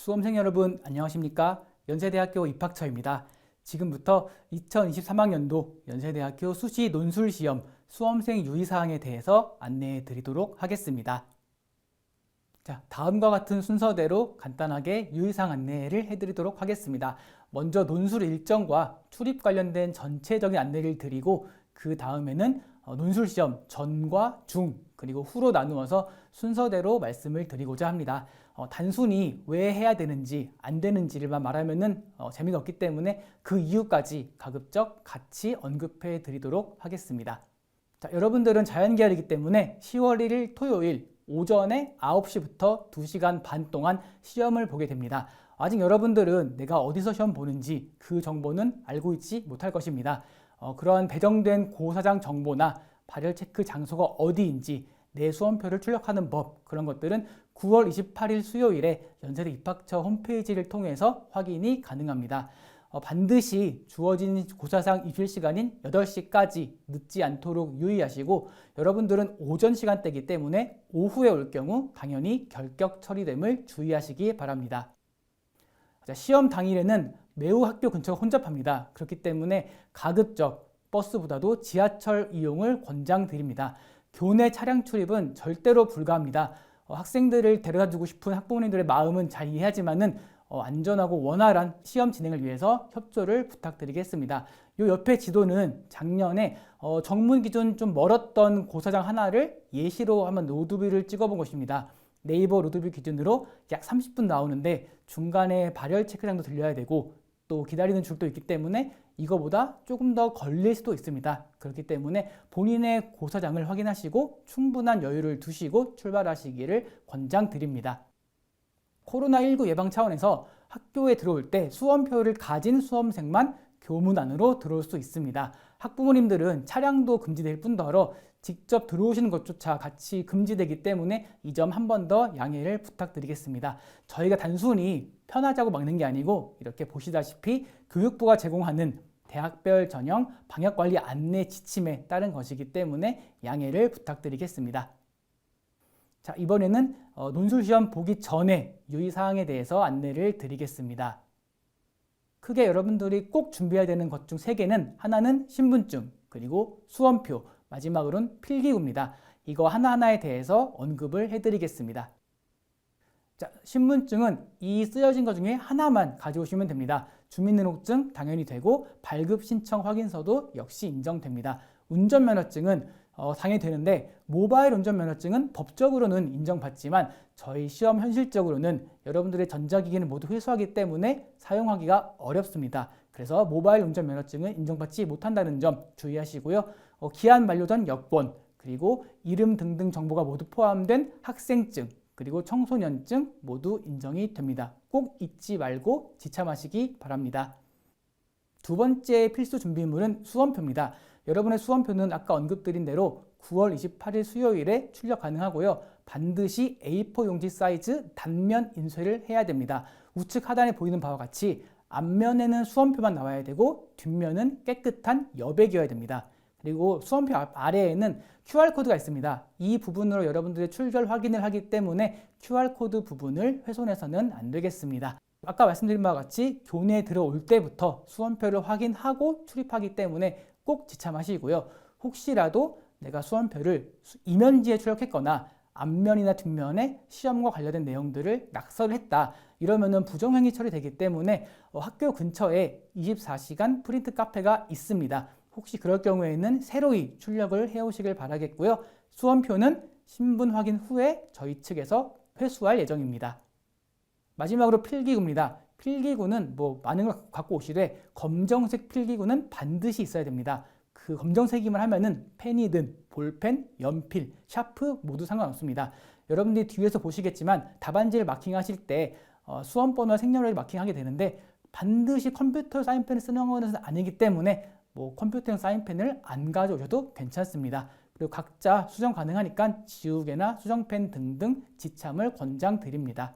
수험생 여러분 안녕하십니까? 연세대학교 입학처입니다. 지금부터 2023학년도 연세대학교 수시 논술시험 수험생 유의사항에 대해서 안내해 드리도록 하겠습니다. 자, 다음과 같은 순서대로 간단하게 유의사항 안내를 해드리도록 하겠습니다. 먼저 논술 일정과 출입 관련된 전체적인 안내를 드리고 그 다음에는 논술시험 전과 중 그리고 후로 나누어서 순서대로 말씀을 드리고자 합니다. 단순히 왜 해야 되는지 안 되는지를만 말하면은 재미가 없기 때문에 그 이유까지 가급적 같이 언급해 드리도록 하겠습니다. 자, 여러분들은 자연계열이기 때문에 10월 1일 토요일 오전에 9시부터 2시간 반 동안 시험을 보게 됩니다. 아직 여러분들은 내가 어디서 시험 보는지 그 정보는 알고 있지 못할 것입니다. 그러한 배정된 고사장 정보나 발열 체크 장소가 어디인지 내 수험표를 출력하는 법, 그런 것들은 9월 28일 수요일에 연세대 입학처 홈페이지를 통해서 확인이 가능합니다. 반드시 주어진 고사장 입실 시간인 8시까지 늦지 않도록 유의하시고, 여러분들은 오전 시간대이기 때문에 오후에 올 경우 당연히 결격 처리됨을 주의하시기 바랍니다. 시험 당일에는 매우 학교 근처가 혼잡합니다. 그렇기 때문에 가급적 버스보다도 지하철 이용을 권장드립니다. 교내 차량 출입은 절대로 불가합니다. 학생들을 데려다 주고 싶은 학부모님들의 마음은 잘 이해하지만은 안전하고 원활한 시험 진행을 위해서 협조를 부탁드리겠습니다. 요 옆에 지도는 작년에 정문 기준 좀 멀었던 고사장 하나를 예시로 한번 로드뷰를 찍어본 것입니다. 네이버 로드뷰 기준으로 약 30분 나오는데 중간에 발열 체크장도 들려야 되고 또 기다리는 줄도 있기 때문에 이거보다 조금 더 걸릴 수도 있습니다. 그렇기 때문에 본인의 고사장을 확인하시고 충분한 여유를 두시고 출발하시기를 권장드립니다. 코로나19 예방 차원에서 학교에 들어올 때 수험표를 가진 수험생만 교문 안으로 들어올 수 있습니다. 학부모님들은 차량도 금지될 뿐더러 직접 들어오시는 것조차 같이 금지되기 때문에 이 점 한 번 더 양해를 부탁드리겠습니다. 저희가 단순히 편하자고 막는 게 아니고 이렇게 보시다시피 교육부가 제공하는 대학별 전형 방역관리 안내 지침에 따른 것이기 때문에 양해를 부탁드리겠습니다. 자, 이번에는 논술시험 보기 전에 유의사항에 대해서 안내를 드리겠습니다. 크게 여러분들이 꼭 준비해야 되는 것 중 3개는 하나는 신분증, 그리고 수험표, 마지막으로는 필기구입니다. 이거 하나하나에 대해서 언급을 해드리겠습니다. 자, 신분증은 이 쓰여진 것 중에 하나만 가져오시면 됩니다. 주민등록증 당연히 되고 발급 신청 확인서도 역시 인정됩니다. 운전면허증은 당연히 되는데 모바일 운전면허증은 법적으로는 인정받지만 저희 시험 현실적으로는 여러분들의 전자기기는 모두 회수하기 때문에 사용하기가 어렵습니다. 그래서 모바일 운전면허증은 인정받지 못한다는 점 주의하시고요. 기한 만료 전 여권, 그리고 이름 등등 정보가 모두 포함된 학생증, 그리고 청소년증 모두 인정이 됩니다. 꼭 잊지 말고 지참하시기 바랍니다. 두 번째 필수 준비물은 수험표입니다. 여러분의 수험표는 아까 언급드린 대로 9월 28일 수요일에 출력 가능하고요. 반드시 A4 용지 사이즈 단면 인쇄를 해야 됩니다. 우측 하단에 보이는 바와 같이 앞면에는 수험표만 나와야 되고 뒷면은 깨끗한 여백이어야 됩니다. 그리고 수험표 아래에는 QR코드가 있습니다. 이 부분으로 여러분들의 출결 확인을 하기 때문에 QR코드 부분을 훼손해서는 안 되겠습니다. 아까 말씀드린 바와 같이 교내에 들어올 때부터 수험표를 확인하고 출입하기 때문에 꼭 지참하시고요. 혹시라도 내가 수험표를 이면지에 출력했거나 앞면이나 뒷면에 시험과 관련된 내용들을 낙서를 했다. 이러면은 부정행위 처리되기 때문에 학교 근처에 24시간 프린트 카페가 있습니다. 혹시 그럴 경우에는 새로이 출력을 해오시길 바라겠고요. 수험표는 신분 확인 후에 저희 측에서 회수할 예정입니다. 마지막으로 필기구입니다. 필기구는 많은 걸 갖고 오시되 검정색 필기구는 반드시 있어야 됩니다. 그 검정색이만 하면은 펜이든 볼펜, 연필, 샤프 모두 상관없습니다. 여러분들이 뒤에서 보시겠지만 답안지를 마킹하실 때 수험번호와 생년월일 마킹하게 되는데 반드시 컴퓨터 사인펜을 쓰는 것은 아니기 때문에 컴퓨터용 사인펜을 안 가져오셔도 괜찮습니다. 그리고 각자 수정 가능하니까 지우개나 수정펜 등등 지참을 권장드립니다.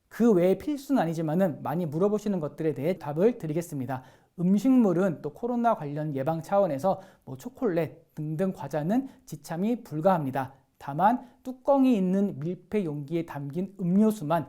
그 외에 필수는 아니지만은 많이 물어보시는 것들에 대해 답을 드리겠습니다. 음식물은 또 코로나 관련 예방 차원에서 초콜릿 등등 과자는 지참이 불가합니다. 다만 뚜껑이 있는 밀폐 용기에 담긴 음료수만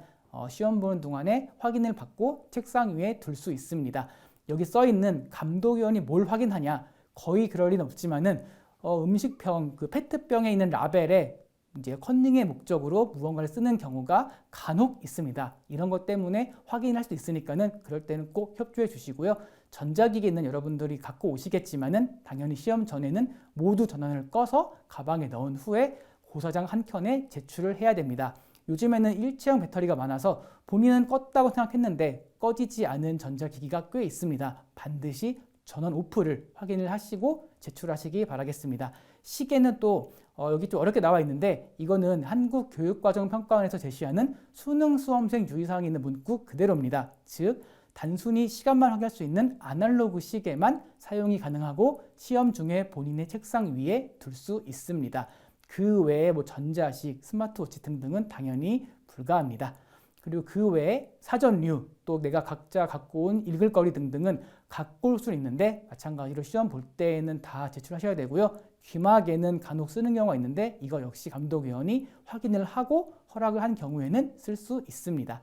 시험 보는 동안에 확인을 받고 책상 위에 둘 수 있습니다. 여기 써 있는 감독위원이 뭘 확인하냐? 거의 그럴 리는 없지만은 음식병, 그 페트병에 있는 라벨에 이제 컨닝의 목적으로 무언가를 쓰는 경우가 간혹 있습니다. 이런 것 때문에 확인할 수 있으니까는 그럴 때는 꼭 협조해 주시고요. 전자기기는 여러분들이 갖고 오시겠지만은 당연히 시험 전에는 모두 전원을 꺼서 가방에 넣은 후에 고사장 한 켠에 제출을 해야 됩니다. 요즘에는 일체형 배터리가 많아서 본인은 껐다고 생각했는데 꺼지지 않은 전자기기가 꽤 있습니다. 반드시 전원 오프를 확인을 하시고 제출하시기 바라겠습니다. 시계는 또 여기 좀 어렵게 나와 있는데 이거는 한국교육과정평가원에서 제시하는 수능 수험생 유의사항이 있는 문구 그대로입니다. 즉 단순히 시간만 확인할 수 있는 아날로그 시계만 사용이 가능하고 시험 중에 본인의 책상 위에 둘 수 있습니다. 그 외에 뭐 전자식, 스마트워치 등등은 당연히 불가합니다. 그리고 그 외에 사전류, 또 내가 각자 갖고 온 읽을 거리 등등은 갖고 올 수 있는데 마찬가지로 시험 볼 때에는 다 제출하셔야 되고요. 귀마개는 간혹 쓰는 경우가 있는데 이거 역시 감독위원이 확인을 하고 허락을 한 경우에는 쓸 수 있습니다.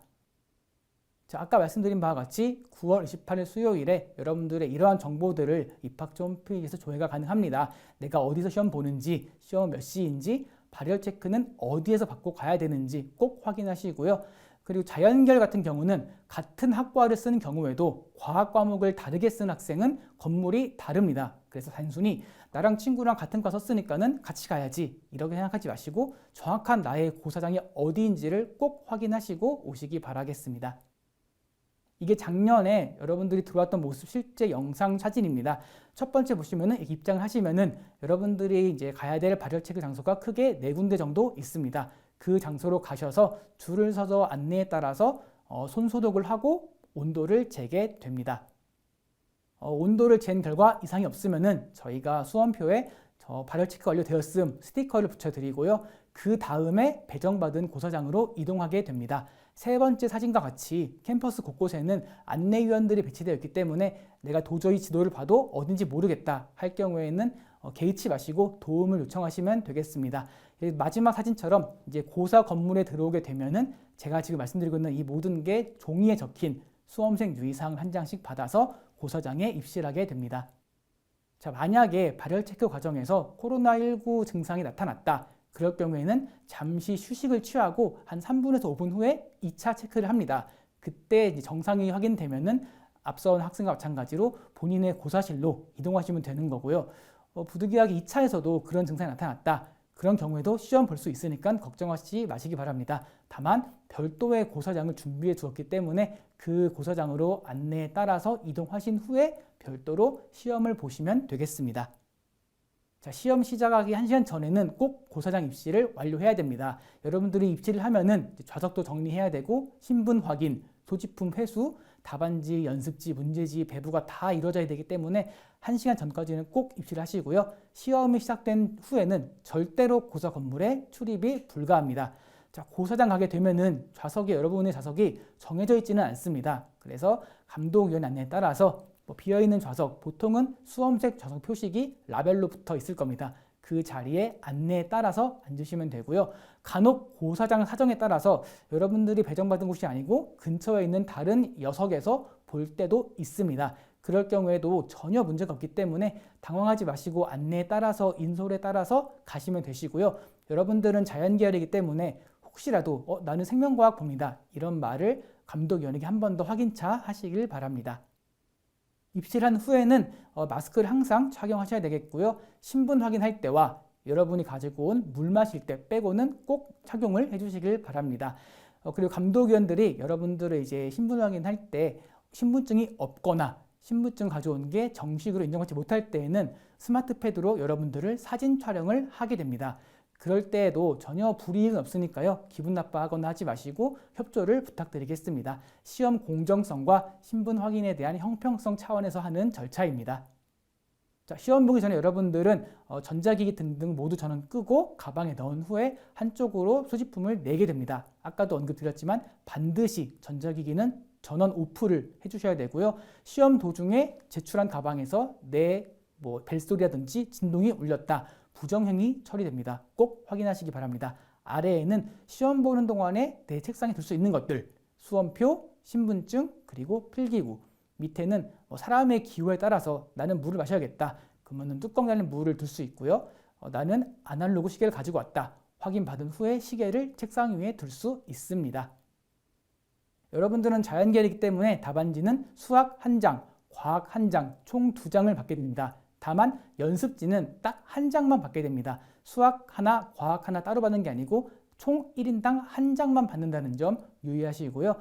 자, 아까 말씀드린 바와 같이 9월 28일 수요일에 여러분들의 이러한 정보들을 입학처 홈페이지에서 조회가 가능합니다. 내가 어디서 시험 보는지, 시험 몇 시인지, 발열 체크는 어디에서 받고 가야 되는지 꼭 확인하시고요. 그리고 자연계열 같은 경우는 같은 학과를 쓰는 경우에도 과학 과목을 다르게 쓴 학생은 건물이 다릅니다. 그래서 단순히 나랑 친구랑 같은 과 썼으니까는 같이 가야지 이렇게 생각하지 마시고 정확한 나의 고사장이 어디인지를 꼭 확인하시고 오시기 바라겠습니다. 이게 작년에 여러분들이 들어왔던 모습 실제 영상 사진입니다. 첫 번째 보시면은 입장을 하시면은 여러분들이 이제 가야 될 발열 체크 장소가 크게 4군데 정도 있습니다. 그 장소로 가셔서 줄을 서서 안내에 따라서 손 소독을 하고 온도를 재게 됩니다. 온도를 잰 결과 이상이 없으면은 저희가 수험표에 발열 체크 완료되었음 스티커를 붙여드리고요. 그 다음에 배정받은 고사장으로 이동하게 됩니다. 세 번째 사진과 같이 캠퍼스 곳곳에는 안내위원들이 배치되어 있기 때문에 내가 도저히 지도를 봐도 어딘지 모르겠다 할 경우에는 개의치 마시고 도움을 요청하시면 되겠습니다. 마지막 사진처럼 이제 고사 건물에 들어오게 되면은 제가 지금 말씀드리고 있는 이 모든 게 종이에 적힌 수험생 유의사항을 한 장씩 받아서 고사장에 입실하게 됩니다. 자, 만약에 발열 체크 과정에서 코로나19 증상이 나타났다. 그럴 경우에는 잠시 휴식을 취하고 한 3분에서 5분 후에 2차 체크를 합니다. 그때 이제 정상이 확인되면은 앞선 학생과 마찬가지로 본인의 고사실로 이동하시면 되는 거고요. 부득이하게 2차에서도 그런 증상이 나타났다. 그런 경우에도 시험 볼 수 있으니까 걱정하지 마시기 바랍니다. 다만 별도의 고사장을 준비해 두었기 때문에 그 고사장으로 안내에 따라서 이동하신 후에 별도로 시험을 보시면 되겠습니다. 자, 시험 시작하기 1시간 전에는 꼭 고사장 입시를 완료해야 됩니다. 여러분들이 입시를 하면은 좌석도 정리해야 되고 신분 확인, 소지품 회수, 답안지, 연습지, 문제지, 배부가 다 이루어져야 되기 때문에 1시간 전까지는 꼭 입시를 하시고요. 시험이 시작된 후에는 절대로 고사 건물에 출입이 불가합니다. 자, 고사장 가게 되면은 여러분의 좌석이 정해져 있지는 않습니다. 그래서 감독위원 안내에 따라서 비어있는 좌석, 보통은 수험색 좌석 표식이 라벨로 붙어 있을 겁니다. 그 자리에 안내에 따라서 앉으시면 되고요. 간혹 고사장 사정에 따라서 여러분들이 배정받은 곳이 아니고 근처에 있는 다른 여석에서 볼 때도 있습니다. 그럴 경우에도 전혀 문제가 없기 때문에 당황하지 마시고 안내에 따라서 인솔에 따라서 가시면 되시고요. 여러분들은 자연계열이기 때문에 혹시라도 나는 생명과학 봅니다. 이런 말을 감독위원에게 한 번 더 확인차 하시길 바랍니다. 입실한 후에는 마스크를 항상 착용하셔야 되겠고요. 신분 확인할 때와 여러분이 가지고 온 물 마실 때 빼고는 꼭 착용을 해주시길 바랍니다. 그리고 감독위원들이 여러분들의 이제 신분 확인할 때 신분증이 없거나 신분증 가져온 게 정식으로 인정받지 못할 때에는 스마트패드로 여러분들을 사진 촬영을 하게 됩니다. 그럴 때에도 전혀 불이익은 없으니까요. 기분 나빠하거나 하지 마시고 협조를 부탁드리겠습니다. 시험 공정성과 신분 확인에 대한 형평성 차원에서 하는 절차입니다. 자, 시험 보기 전에 여러분들은 전자기기 등등 모두 전원 끄고 가방에 넣은 후에 한쪽으로 소지품을 내게 됩니다. 아까도 언급드렸지만 반드시 전자기기는 전원 오프를 해주셔야 되고요. 시험 도중에 제출한 가방에서 벨소리라든지 진동이 울렸다. 부정행위 처리됩니다. 꼭 확인하시기 바랍니다. 아래에는 시험 보는 동안에 내 책상에 둘 수 있는 것들, 수험표, 신분증, 그리고 필기구. 밑에는 사람의 기호에 따라서 나는 물을 마셔야겠다. 그러면 뚜껑 달린 물을 둘 수 있고요. 나는 아날로그 시계를 가지고 왔다. 확인받은 후에 시계를 책상 위에 둘 수 있습니다. 여러분들은 자연계열이기 때문에 답안지는 수학 1장, 과학 1장, 총 2장을 받게 됩니다. 다만 연습지는 딱 1장만 받게 됩니다. 수학 하나, 과학 하나 따로 받는 게 아니고 총 1인당 1장만 받는다는 점 유의하시고요.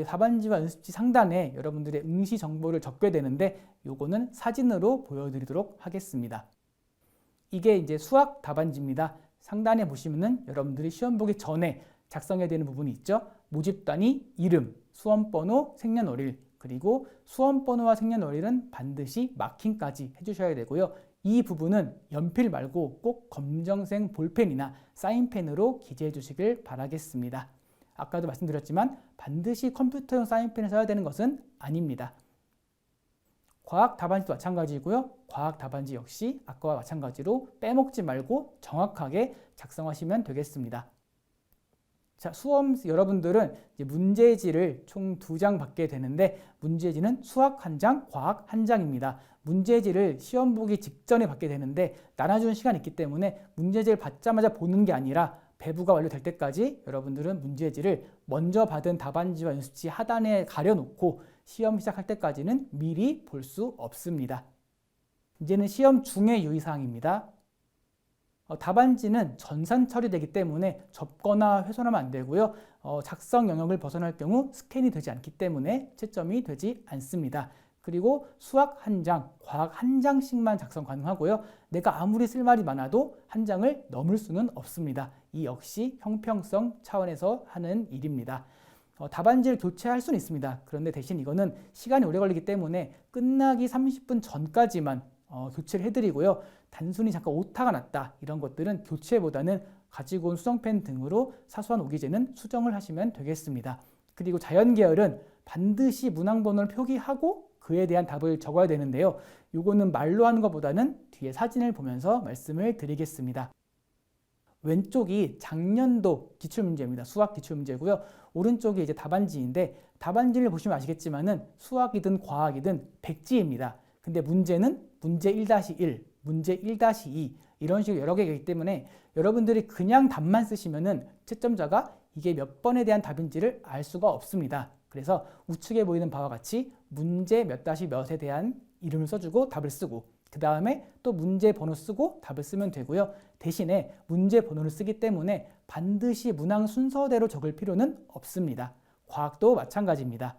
답안지와 연습지 상단에 여러분들의 응시 정보를 적게 되는데 요거는 사진으로 보여드리도록 하겠습니다. 이게 이제 수학 답안지입니다. 상단에 보시면은 여러분들이 시험 보기 전에 작성해야 되는 부분이 있죠. 모집 단위, 이름, 수험번호, 생년월일, 그리고 수험번호와 생년월일은 반드시 마킹까지 해주셔야 되고요. 이 부분은 연필 말고 꼭 검정색 볼펜이나 사인펜으로 기재해 주시길 바라겠습니다. 아까도 말씀드렸지만 반드시 컴퓨터용 사인펜을 써야 되는 것은 아닙니다. 과학 답안지도 마찬가지고요. 과학 답안지 역시 아까와 마찬가지로 빼먹지 말고 정확하게 작성하시면 되겠습니다. 자, 여러분들은 이제 문제지를 총 2장 받게 되는데 문제지는 수학 1장, 과학 1장입니다. 문제지를 시험 보기 직전에 받게 되는데 나눠주는 시간이 있기 때문에 문제지를 받자마자 보는 게 아니라 배부가 완료될 때까지 여러분들은 문제지를 먼저 받은 답안지와 연습지 하단에 가려놓고 시험 시작할 때까지는 미리 볼 수 없습니다. 이제는 시험 중의 유의사항입니다. 답안지는 전산 처리되기 때문에 접거나 훼손하면 안 되고요. 작성 영역을 벗어날 경우 스캔이 되지 않기 때문에 채점이 되지 않습니다. 그리고 수학 1장, 과학 1장씩만 작성 가능하고요. 내가 아무리 쓸 말이 많아도 1장을 넘을 수는 없습니다. 이 역시 형평성 차원에서 하는 일입니다. 답안지를 교체할 수는 있습니다. 그런데 대신 이거는 시간이 오래 걸리기 때문에 끝나기 30분 전까지만 교체를 해드리고요. 단순히 잠깐 오타가 났다 이런 것들은 교체보다는 가지고 온 수정펜 등으로 사소한 오기재는 수정을 하시면 되겠습니다. 그리고 자연계열은 반드시 문항번호를 표기하고 그에 대한 답을 적어야 되는데요. 이거는 말로 하는 것보다는 뒤에 사진을 보면서 말씀을 드리겠습니다. 왼쪽이 작년도 기출문제입니다. 수학 기출문제고요. 오른쪽이 이제 답안지인데 답안지를 보시면 아시겠지만은 수학이든 과학이든 백지입니다. 근데 문제는 문제 1-1, 문제 1-2 이런 식으로 여러 개가 있기 때문에 여러분들이 그냥 답만 쓰시면은 채점자가 이게 몇 번에 대한 답인지를 알 수가 없습니다. 그래서 우측에 보이는 바와 같이 문제 몇 다시 몇에 대한 이름을 써주고 답을 쓰고 그 다음에 또 문제 번호 쓰고 답을 쓰면 되고요. 대신에 문제 번호를 쓰기 때문에 반드시 문항 순서대로 적을 필요는 없습니다. 과학도 마찬가지입니다.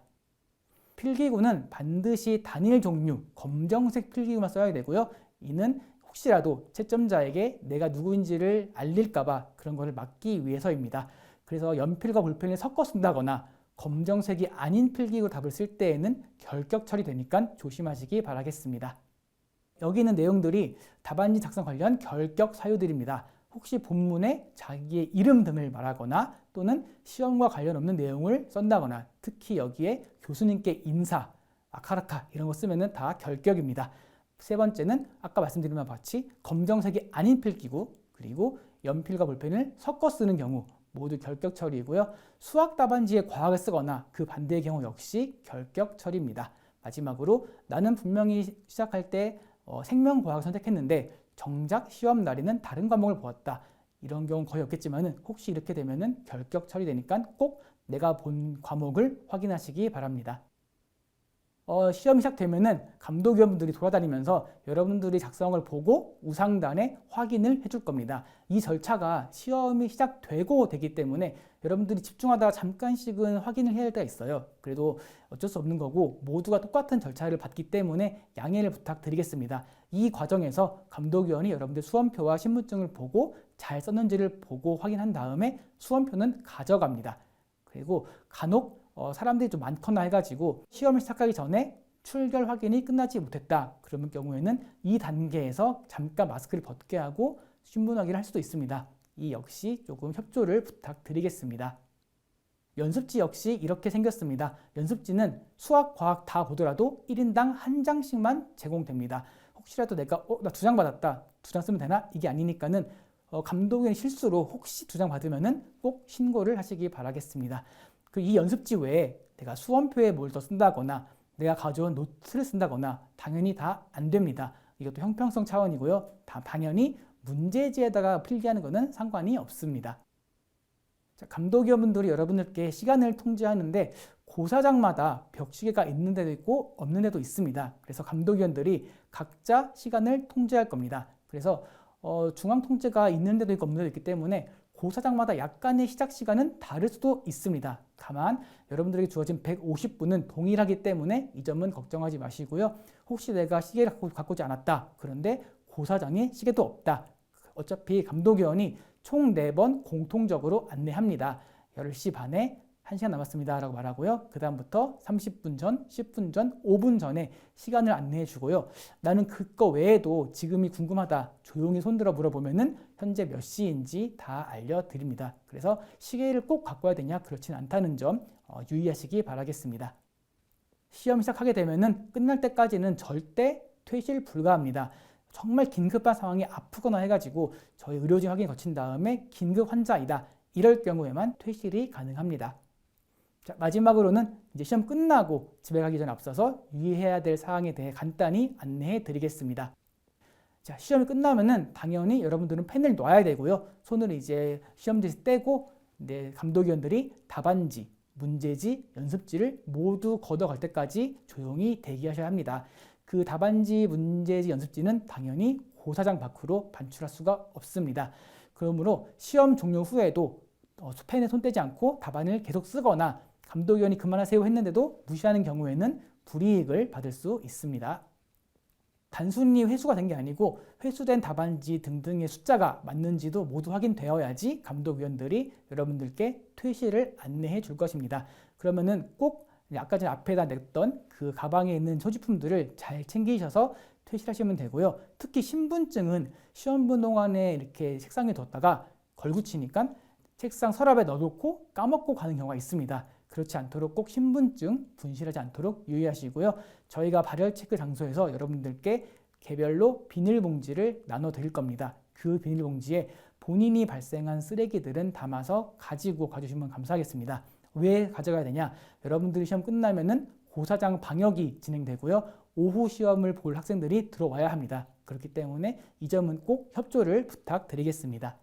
필기구는 반드시 단일 종류, 검정색 필기구만 써야 되고요. 이는 혹시라도 채점자에게 내가 누구인지를 알릴까봐 그런 것을 막기 위해서입니다. 그래서 연필과 볼펜을 섞어 쓴다거나 검정색이 아닌 필기구 답을 쓸 때에는 결격 처리되니까 조심하시기 바라겠습니다. 여기 있는 내용들이 답안지 작성 관련 결격 사유들입니다. 혹시 본문에 자기의 이름 등을 말하거나 또는 시험과 관련 없는 내용을 쓴다거나 특히 여기에 교수님께 인사, 아카라카 이런 거 쓰면은 다 결격입니다. 세 번째는 아까 말씀드린 바와 같이 검정색이 아닌 필기구 그리고 연필과 볼펜을 섞어 쓰는 경우 모두 결격 처리이고요. 수학 답안지에 과학을 쓰거나 그 반대의 경우 역시 결격 처리입니다. 마지막으로 나는 분명히 시작할 때 생명과학을 선택했는데 정작 시험 날에는 다른 과목을 보았다. 이런 경우 거의 없겠지만 혹시 이렇게 되면 결격 처리되니까 꼭 내가 본 과목을 확인하시기 바랍니다. 시험이 시작되면은 감독위원분들이 돌아다니면서 여러분들이 작성을 보고 우상단에 확인을 해줄 겁니다. 이 절차가 시험이 시작되고 되기 때문에 여러분들이 집중하다가 잠깐씩은 확인을 해야 할 때가 있어요. 그래도 어쩔 수 없는 거고 모두가 똑같은 절차를 받기 때문에 양해를 부탁드리겠습니다. 이 과정에서 감독위원이 여러분들 수험표와 신분증을 보고 잘 썼는지를 보고 확인한 다음에 수험표는 가져갑니다. 그리고 간혹 사람들이 좀 많거나 해가지고 시험을 시작하기 전에 출결 확인이 끝나지 못했다. 그런 경우에는 이 단계에서 잠깐 마스크를 벗게 하고 신분 확인을 할 수도 있습니다. 이 역시 조금 협조를 부탁드리겠습니다. 연습지 역시 이렇게 생겼습니다. 연습지는 수학, 과학 다 보더라도 1인당 1장씩만 제공됩니다. 혹시라도 내가 나 2장 받았다. 2장 쓰면 되나? 이게 아니니까는 감독의 실수로 혹시 2장 받으면은 꼭 신고를 하시기 바라겠습니다. 이 연습지 외에 내가 수험표에 뭘 더 쓴다거나 내가 가져온 노트를 쓴다거나 당연히 다 안 됩니다. 이것도 형평성 차원이고요. 당연히 문제지에다가 필기하는 것은 상관이 없습니다. 자, 감독위원분들이 여러분들께 시간을 통제하는데 고사장마다 벽시계가 있는 데도 있고 없는 데도 있습니다. 그래서 감독위원들이 각자 시간을 통제할 겁니다. 그래서 중앙 통제가 있는 데도 있고 없는 데도 있기 때문에 고사장마다 약간의 시작 시간은 다를 수도 있습니다. 다만 여러분들에게 주어진 150분은 동일하기 때문에 이 점은 걱정하지 마시고요. 혹시 내가 시계를 갖고 오지 않았다. 그런데 고사장에 시계도 없다. 어차피 감독위원이 총 4번 공통적으로 안내합니다. 10시 반에 1시간 남았습니다 라고 말하고요. 그 다음부터 30분 전, 10분 전, 5분 전에 시간을 안내해 주고요. 나는 그거 외에도 지금이 궁금하다. 조용히 손들어 물어보면은 현재 몇 시인지 다 알려드립니다. 그래서 시계를 꼭 갖고 와야 되냐? 그렇진 않다는 점 유의하시기 바라겠습니다. 시험 시작하게 되면은 끝날 때까지는 절대 퇴실 불가합니다. 정말 긴급한 상황이 아프거나 해가지고 저희 의료진 확인 거친 다음에 긴급 환자이다. 이럴 경우에만 퇴실이 가능합니다. 자, 마지막으로는 이제 시험 끝나고 집에 가기 전에 앞서서 유의해야 될 사항에 대해 간단히 안내해 드리겠습니다. 자, 시험이 끝나면은 당연히 여러분들은 펜을 놔야 되고요. 손을 이제 시험지에서 떼고 감독위원들이 답안지, 문제지, 연습지를 모두 걷어갈 때까지 조용히 대기하셔야 합니다. 그 답안지, 문제지, 연습지는 당연히 고사장 밖으로 반출할 수가 없습니다. 그러므로 시험 종료 후에도 펜에 손 떼지 않고 답안을 계속 쓰거나 감독위원이 그만하세요 했는데도 무시하는 경우에는 불이익을 받을 수 있습니다. 단순히 회수가 된 게 아니고 회수된 답안지 등등의 숫자가 맞는지도 모두 확인되어야지 감독위원들이 여러분들께 퇴실을 안내해 줄 것입니다. 그러면은 꼭 아까 전에 앞에다 냈던 그 가방에 있는 소지품들을 잘 챙기셔서 퇴실하시면 되고요. 특히 신분증은 시험 본 동안에 이렇게 책상에 뒀다가 걸붙이니까 책상 서랍에 넣어놓고 까먹고 가는 경우가 있습니다. 그렇지 않도록 꼭 신분증 분실하지 않도록 유의하시고요. 저희가 발열 체크 장소에서 여러분들께 개별로 비닐봉지를 나눠 드릴 겁니다. 그 비닐봉지에 본인이 발생한 쓰레기들은 담아서 가지고 가주시면 감사하겠습니다. 왜 가져가야 되냐? 여러분들이 시험 끝나면은 고사장 방역이 진행되고요. 오후 시험을 볼 학생들이 들어와야 합니다. 그렇기 때문에 이 점은 꼭 협조를 부탁드리겠습니다.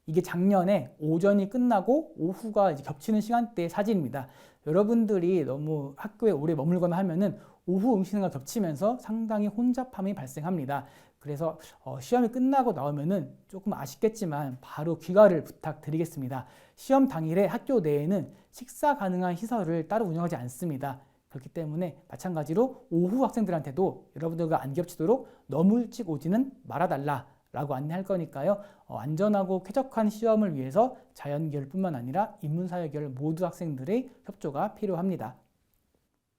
이게 작년에 오전이 끝나고 오후가 이제 겹치는 시간대의 사진입니다. 여러분들이 너무 학교에 오래 머물거나 하면은 오후 응시능과 겹치면서 상당히 혼잡함이 발생합니다. 그래서 시험이 끝나고 나오면은 조금 아쉽겠지만 바로 귀가를 부탁드리겠습니다. 시험 당일에 학교 내에는 식사 가능한 시설을 따로 운영하지 않습니다. 그렇기 때문에 마찬가지로 오후 학생들한테도 여러분들과 안 겹치도록 너무 일찍 오지는 말아달라 라고 안내할 거니까요. 안전하고 쾌적한 시험을 위해서 자연계열뿐만 아니라 인문사회계열 모두 학생들의 협조가 필요합니다.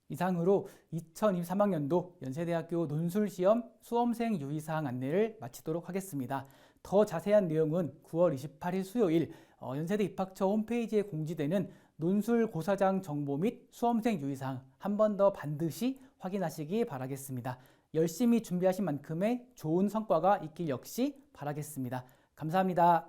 이상으로 2023학년도 연세대학교 논술시험 수험생 유의사항 안내를 마치도록 하겠습니다. 더 자세한 내용은 9월 28일 수요일 연세대 입학처 홈페이지에 공지되는 논술 고사장 정보 및 수험생 유의사항 한 번 더 반드시 확인하시기 바라겠습니다. 열심히 준비하신 만큼의 좋은 성과가 있길 역시 바라겠습니다. 감사합니다.